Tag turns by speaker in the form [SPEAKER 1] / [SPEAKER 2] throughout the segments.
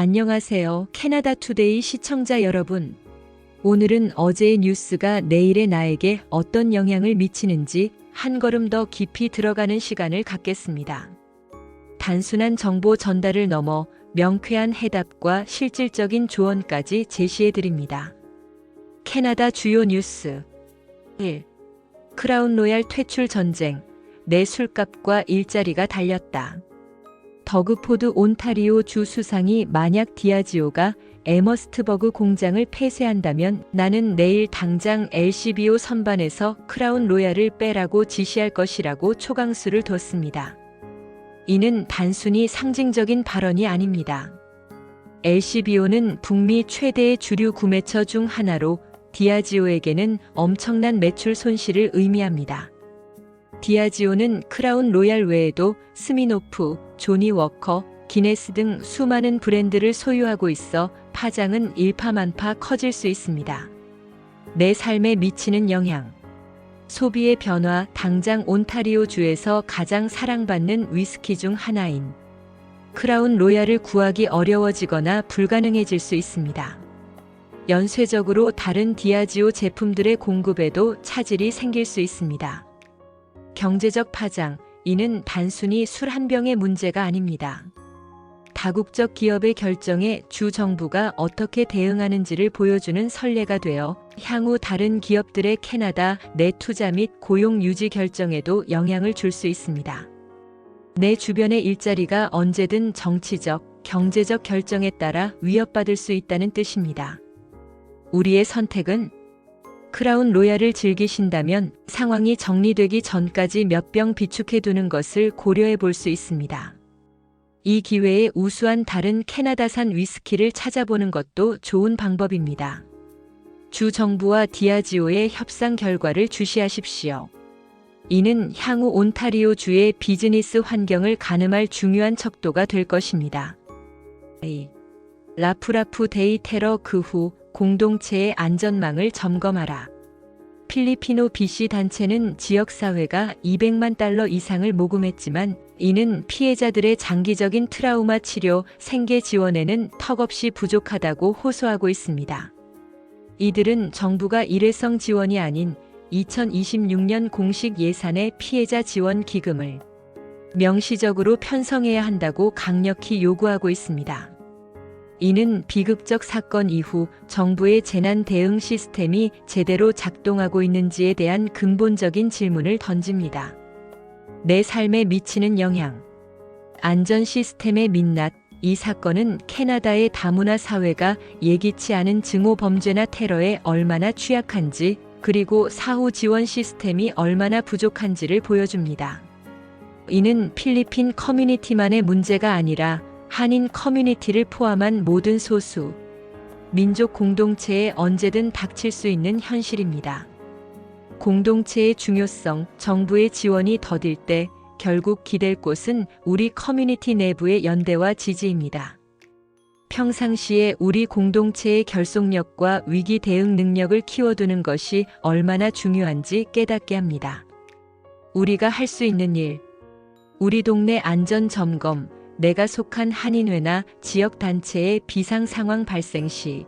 [SPEAKER 1] 안녕하세요. 캐나다 투데이 시청자 여러분. 오늘은 어제의 뉴스가 내일의 나에게 어떤 영향을 미치는지 한 걸음 더 깊이 들어가는 시간을 갖겠습니다. 단순한 정보 전달을 넘어 명쾌한 해답과 실질적인 조언까지 제시해 드립니다. 캐나다 주요 뉴스 1. 크라운 로얄 퇴출 전쟁, 내 술값과 일자리가 달렸다. 더그포드 온타리오 주 수상이 만약 디아지오가 에머스트버그 공장을 폐쇄한다면 나는 내일 당장 LCBO 선반에서 크라운 로얄을 빼라고 지시할 것이라고 초강수를 뒀습니다. 이는 단순히 상징적인 발언이 아닙니다. LCBO는 북미 최대의 주류 구매처 중 하나로 디아지오에게는 엄청난 매출 손실을 의미합니다. 디아지오는 크라운 로얄 외에도 스미노프, 조니 워커, 기네스 등 수많은 브랜드를 소유하고 있어 파장은 일파만파 커질 수 있습니다. 내 삶에 미치는 영향. 소비의 변화. 당장 온타리오 주에서 가장 사랑받는 위스키 중 하나인 크라운 로얄을 구하기 어려워지거나 불가능해질 수 있습니다. 연쇄적으로 다른 디아지오 제품들의 공급에도 차질이 생길 수 있습니다. 경제적 파장. 이는 단순히 술 한 병의 문제가 아닙니다. 다국적 기업의 결정에 주 정부가 어떻게 대응하는지를 보여주는 선례가 되어 향후 다른 기업들의 캐나다 내 투자 및 고용 유지 결정에도 영향을 줄 수 있습니다. 내 주변의 일자리가 언제든 정치적, 경제적 결정에 따라 위협받을 수 있다는 뜻입니다. 우리의 선택은 크라운 로얄을 즐기신다면 상황이 정리되기 전까지 몇 병 비축해두는 것을 고려해 볼 수 있습니다. 이 기회에 우수한 다른 캐나다산 위스키를 찾아보는 것도 좋은 방법입니다. 주 정부와 디아지오의 협상 결과를 주시하십시오. 이는 향후 온타리오 주의 비즈니스 환경을 가늠할 중요한 척도가 될 것입니다. 라프라프 데이 테러 그 후 공동체의 안전망을 점검하라. 필리피노 BC 단체는 지역사회가 $200만 이상을 모금했지만 이는 피해자들의 장기적인 트라우마 치료, 생계 지원에는 턱없이 부족하다고 호소하고 있습니다. 이들은 정부가 일회성 지원이 아닌 2026년 공식 예산의 피해자 지원 기금을 명시적으로 편성해야 한다고 강력히 요구하고 있습니다. 이는 비극적 사건 이후 정부의 재난 대응 시스템이 제대로 작동하고 있는지에 대한 근본적인 질문을 던집니다. 내 삶에 미치는 영향. 안전 시스템의 민낯. 이 사건은 캐나다의 다문화 사회가 예기치 않은 증오 범죄나 테러에 얼마나 취약한지, 그리고 사후 지원 시스템이 얼마나 부족한지를 보여줍니다. 이는 필리핀 커뮤니티만의 문제가 아니라 한인 커뮤니티를 포함한 모든 소수 민족 공동체에 언제든 닥칠 수 있는 현실입니다. 공동체의 중요성. 정부의 지원이 더딜 때 결국 기댈 곳은 우리 커뮤니티 내부의 연대와 지지입니다. 평상시에 우리 공동체의 결속력과 위기 대응 능력을 키워두는 것이 얼마나 중요한지 깨닫게 합니다. 우리가 할 수 있는 일. 우리 동네 안전 점검. 내가 속한 한인회나 지역단체의 비상 상황 발생 시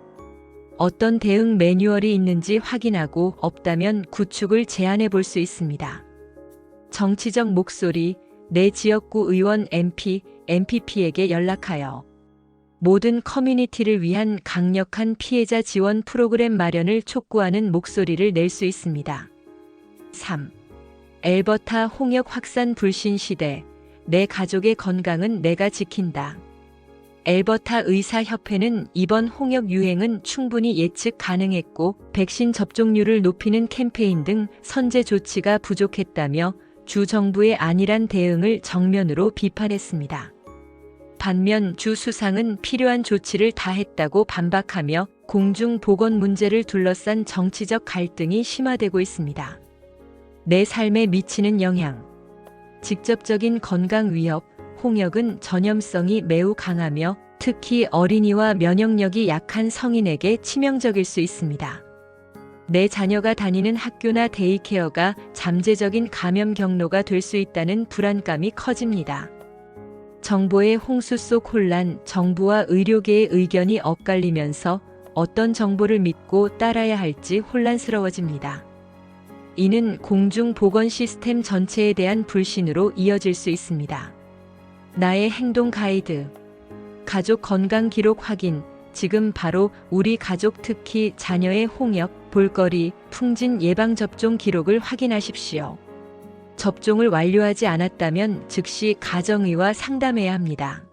[SPEAKER 1] 어떤 대응 매뉴얼이 있는지 확인하고 없다면 구축을 제안해 볼 수 있습니다. 정치적 목소리. 내 지역구 의원 MP, MPP에게 연락하여 모든 커뮤니티를 위한 강력한 피해자 지원 프로그램 마련을 촉구하는 목소리를 낼 수 있습니다. 3. 엘버타 홍역 확산 불신 시대. 내 가족의 건강은 내가 지킨다. 엘버타 의사협회는 이번 홍역 유행은 충분히 예측 가능했고 백신 접종률을 높이는 캠페인 등 선제 조치가 부족했다며 주 정부의 안일한 대응을 정면으로 비판했습니다. 반면 주 수상은 필요한 조치를 다했다고 반박하며 공중 보건 문제를 둘러싼 정치적 갈등이 심화되고 있습니다. 내 삶에 미치는 영향. 직접적인 건강 위협. 홍역은 전염성이 매우 강하며 특히 어린이와 면역력이 약한 성인에게 치명적일 수 있습니다. 내 자녀가 다니는 학교나 데이케어가 잠재적인 감염 경로가 될 수 있다는 불안감이 커집니다. 정보의 홍수 속 혼란, 정부와 의료계의 의견이 엇갈리면서 어떤 정보를 믿고 따라야 할지 혼란스러워집니다. 이는 공중보건 시스템 전체에 대한 불신으로 이어질 수 있습니다. 나의 행동 가이드. 가족 건강 기록 확인. 지금 바로 우리 가족, 특히 자녀의 홍역, 볼거리, 풍진 예방접종 기록을 확인하십시오. 접종을 완료하지 않았다면 즉시 가정의와 상담해야 합니다.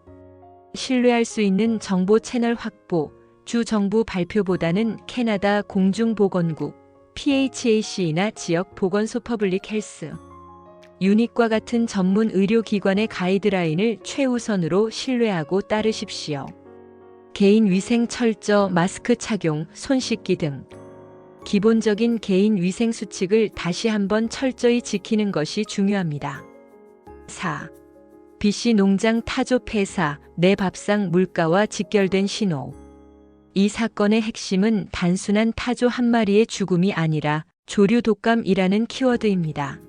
[SPEAKER 1] 신뢰할 수 있는 정보 채널 확보. 주 정부 발표보다는 캐나다 공중보건국, PHAC나 지역 보건소 퍼블릭 헬스 유닛과 같은 전문 의료기관의 가이드라인을 최우선으로 신뢰하고 따르십시오. 개인 위생 철저, 마스크 착용, 손 씻기 등 기본적인 개인 위생 수칙을 다시 한번 철저히 지키는 것이 중요합니다. 4. BC 농장 타조 폐사, 내 밥상 물가와 직결된 신호. 이 사건의 핵심은 단순한 타조 한 마리의 죽음이 아니라 조류 독감이라는 키워드입니다.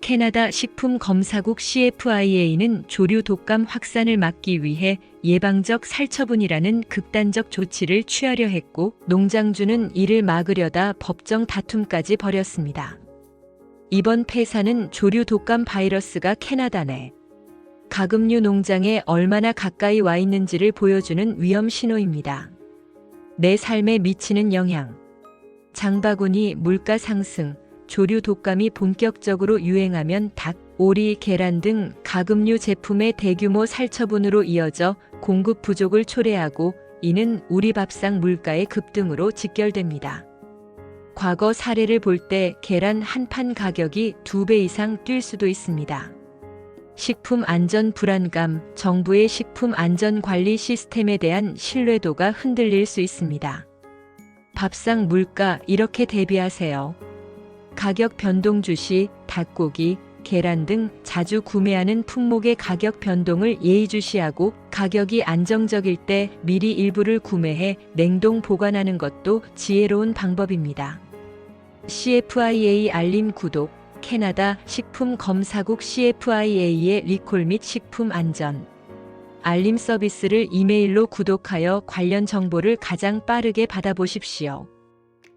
[SPEAKER 1] 캐나다 식품검사국 CFIA는 조류 독감 확산을 막기 위해 예방적 살처분이라는 극단적 조치를 취하려 했고, 농장주는 이를 막으려다 법정 다툼까지 벌였습니다. 이번 폐사는 조류 독감 바이러스가 캐나다 내 가금류 농장에 얼마나 가까이 와 있는지를 보여주는 위험 신호입니다. 내 삶에 미치는 영향. 장바구니 물가 상승. 조류 독감이 본격적으로 유행하면 닭, 오리, 계란 등 가금류 제품의 대규모 살처분으로 이어져 공급 부족을 초래하고, 이는 우리 밥상 물가의 급등으로 직결됩니다. 과거 사례를 볼 때 계란 한 판 가격이 2배 이상 뛸 수도 있습니다. 식품 안전 불안감. 정부의 식품 안전 관리 시스템에 대한 신뢰도가 흔들릴 수 있습니다. 밥상 물가, 이렇게 대비하세요. 가격 변동 주시, 닭고기, 계란 등 자주 구매하는 품목의 가격 변동을 예의주시하고, 가격이 안정적일 때 미리 일부를 구매해 냉동 보관하는 것도 지혜로운 방법입니다. CFIA 알림 구독. 캐나다 식품검사국 CFIA의 리콜 및 식품 안전 알림 서비스를 이메일로 구독하여 관련 정보를 가장 빠르게 받아보십시오.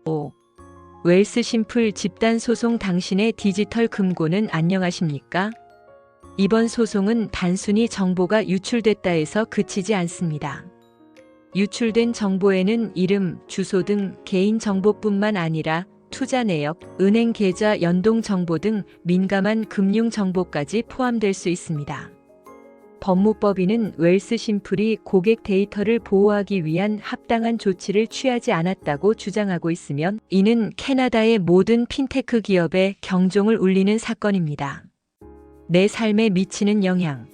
[SPEAKER 1] 5. 웰스 심플 집단 소송. 당신의 디지털 금고는 안녕하십니까? 이번 소송은 단순히 정보가 유출됐다 해서 그치지 않습니다. 유출된 정보에는 이름, 주소 등 개인 정보뿐만 아니라 투자 내역, 은행 계좌 연동 정보 등 민감한 금융 정보까지 포함될 수 있습니다. 법무법인은 웰스 심플이 고객 데이터를 보호하기 위한 합당한 조치를 취하지 않았다고 주장하고 있으면, 이는 캐나다의 모든 핀테크 기업에 경종을 울리는 사건입니다. 내 삶에 미치는 영향.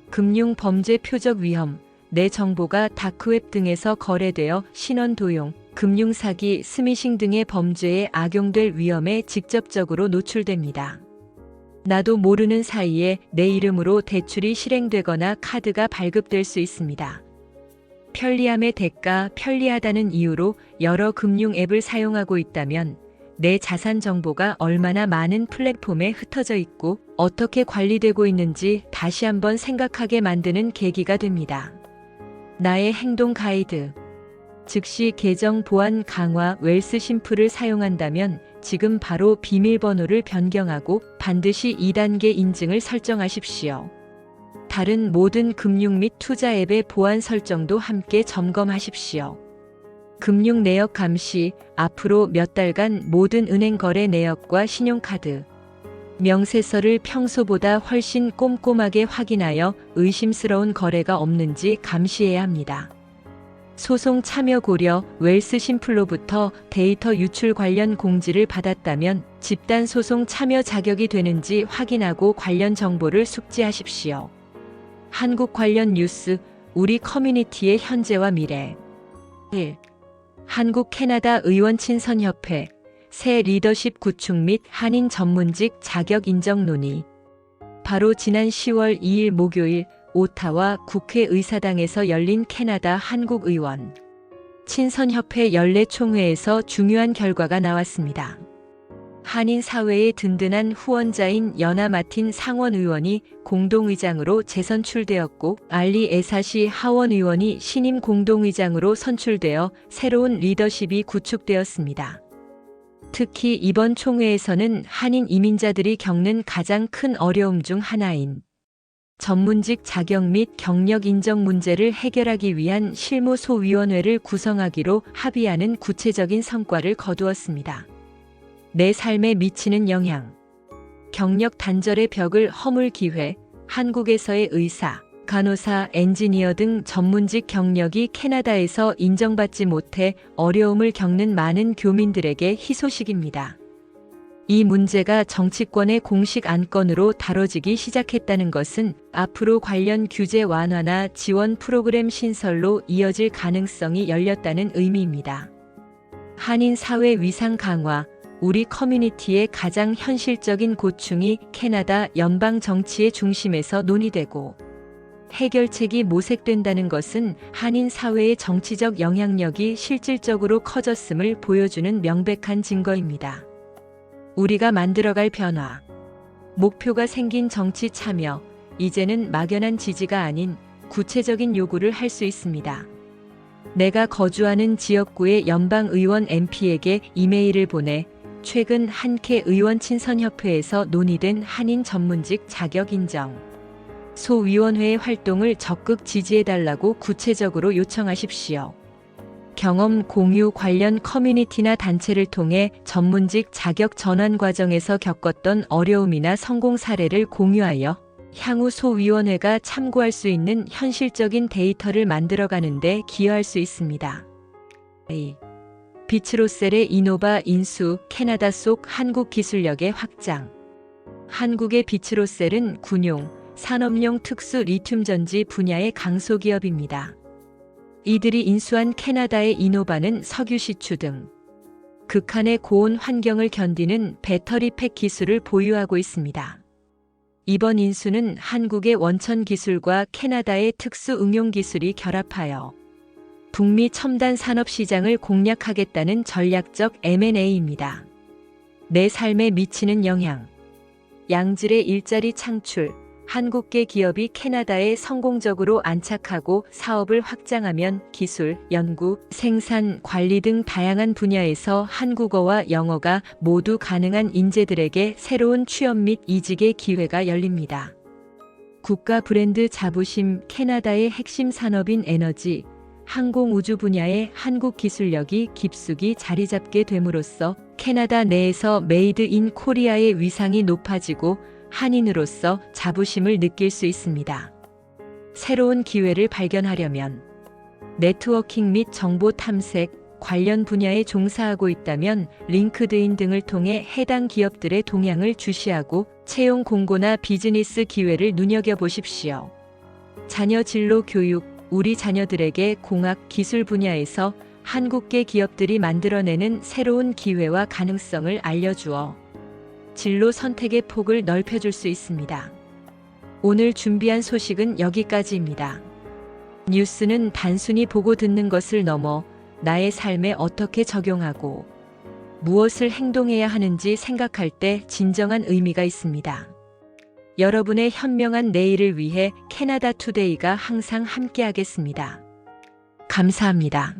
[SPEAKER 1] 금융 범죄 표적 위험. 내 정보가 다크웹 등에서 거래되어 신원 도용, 금융 사기, 스미싱 등의 범죄에 악용될 위험에 직접적으로 노출됩니다. 나도 모르는 사이에 내 이름으로 대출이 실행되거나 카드가 발급될 수 있습니다. 편리함의 대가. 편리하다는 이유로 여러 금융 앱을 사용하고 있다면, 내 자산 정보가 얼마나 많은 플랫폼에 흩어져 있고 어떻게 관리되고 있는지 다시 한번 생각하게 만드는 계기가 됩니다. 나의 행동 가이드. 즉시 계정 보안 강화. 웰스 심플을 사용한다면 지금 바로 비밀번호를 변경하고 반드시 2단계 인증을 설정하십시오. 다른 모든 금융 및 투자 앱의 보안 설정도 함께 점검하십시오. 금융 내역 감시. 앞으로 몇 달간 모든 은행 거래 내역과 신용카드, 명세서를 평소보다 훨씬 꼼꼼하게 확인하여 의심스러운 거래가 없는지 감시해야 합니다. 소송 참여 고려. 웰스 심플로부터 데이터 유출 관련 공지를 받았다면 집단 소송 참여 자격이 되는지 확인하고 관련 정보를 숙지하십시오. 한국 관련 뉴스. 우리 커뮤니티의 현재와 미래. 1. 한국 캐나다 의원 친선협회 새 리더십 구축 및 한인 전문직 자격 인정 논의. 바로 지난 10월 2일 목요일 오타와 국회의사당에서 열린 캐나다 한국 의원 친선협회 연례 총회에서 중요한 결과가 나왔습니다. 한인 사회의 든든한 후원자인 연아 마틴 상원 의원이 공동의장으로 재선출되었고 알리 에사시 하원 의원이 신임 공동의장으로 선출되어 새로운 리더십이 구축되었습니다. 특히 이번 총회에서는 한인 이민자들이 겪는 가장 큰 어려움 중 하나인 전문직 자격 및 경력 인정 문제를 해결하기 위한 실무소위원회를 구성하기로 합의하는 구체적인 성과를 거두었습니다. 내 삶에 미치는 영향. 경력 단절의 벽을 허물 기회. 한국에서의 의사, 간호사, 엔지니어 등 전문직 경력이 캐나다에서 인정받지 못해 어려움을 겪는 많은 교민들에게 희소식입니다. 이 문제가 정치권의 공식 안건으로 다뤄지기 시작했다는 것은 앞으로 관련 규제 완화나 지원 프로그램 신설로 이어질 가능성이 열렸다는 의미입니다. 한인 사회 위상 강화. 우리 커뮤니티의 가장 현실적인 고충이 캐나다 연방 정치의 중심에서 논의되고 해결책이 모색된다는 것은 한인 사회의 정치적 영향력이 실질적으로 커졌음을 보여주는 명백한 증거입니다. 우리가 만들어갈 변화. 목표가 생긴 정치 참여. 이제는 막연한 지지가 아닌 구체적인 요구를 할 수 있습니다. 내가 거주하는 지역구의 연방의원 MP에게 이메일을 보내 최근 한캐 의원 친선협회에서 논의된 한인 전문직 자격 인정 소위원회의 활동을 적극 지지해달라고 구체적으로 요청하십시오. 경험 공유 관련 커뮤니티나 단체를 통해 전문직 자격 전환 과정에서 겪었던 어려움이나 성공 사례를 공유하여 향후 소위원회가 참고할 수 있는 현실적인 데이터를 만들어가는 데 기여할 수 있습니다. 비츠로셀의 이노바 인수. 캐나다 속 한국 기술력의 확장. 한국의 비츠로셀은 군용, 산업용 특수 리튬 전지 분야의 강소기업입니다. 이들이 인수한 캐나다의 이노바는 석유 시추 등 극한의 고온 환경을 견디는 배터리 팩 기술을 보유하고 있습니다. 이번 인수는 한국의 원천 기술과 캐나다의 특수 응용 기술이 결합하여 북미 첨단 산업 시장을 공략하겠다는 전략적 M&A입니다. 내 삶에 미치는 영향. 양질의 일자리 창출. 한국계 기업이 캐나다에 성공적으로 안착하고 사업을 확장하면 기술, 연구, 생산, 관리 등 다양한 분야에서 한국어와 영어가 모두 가능한 인재들에게 새로운 취업 및 이직의 기회가 열립니다. 국가 브랜드 자부심. 캐나다의 핵심 산업인 에너지, 항공우주 분야의 한국 기술력이 깊숙이 자리 잡게 됨으로써 캐나다 내에서 메이드 인 코리아의 위상이 높아지고 한인으로서 자부심을 느낄 수 있습니다. 새로운 기회를 발견하려면 네트워킹 및 정보 탐색, 관련 분야에 종사하고 있다면 링크드인 등을 통해 해당 기업들의 동향을 주시하고 채용 공고나 비즈니스 기회를 눈여겨보십시오. 자녀 진로 교육. 우리 자녀들에게 공학, 기술 분야에서 한국계 기업들이 만들어내는 새로운 기회와 가능성을 알려주어 진로 선택의 폭을 넓혀줄 수 있습니다. 오늘 준비한 소식은 여기까지입니다. 뉴스는 단순히 보고 듣는 것을 넘어 나의 삶에 어떻게 적용하고 무엇을 행동해야 하는지 생각할 때 진정한 의미가 있습니다. 여러분의 현명한 내일을 위해 캐나다 투데이가 항상 함께하겠습니다. 감사합니다.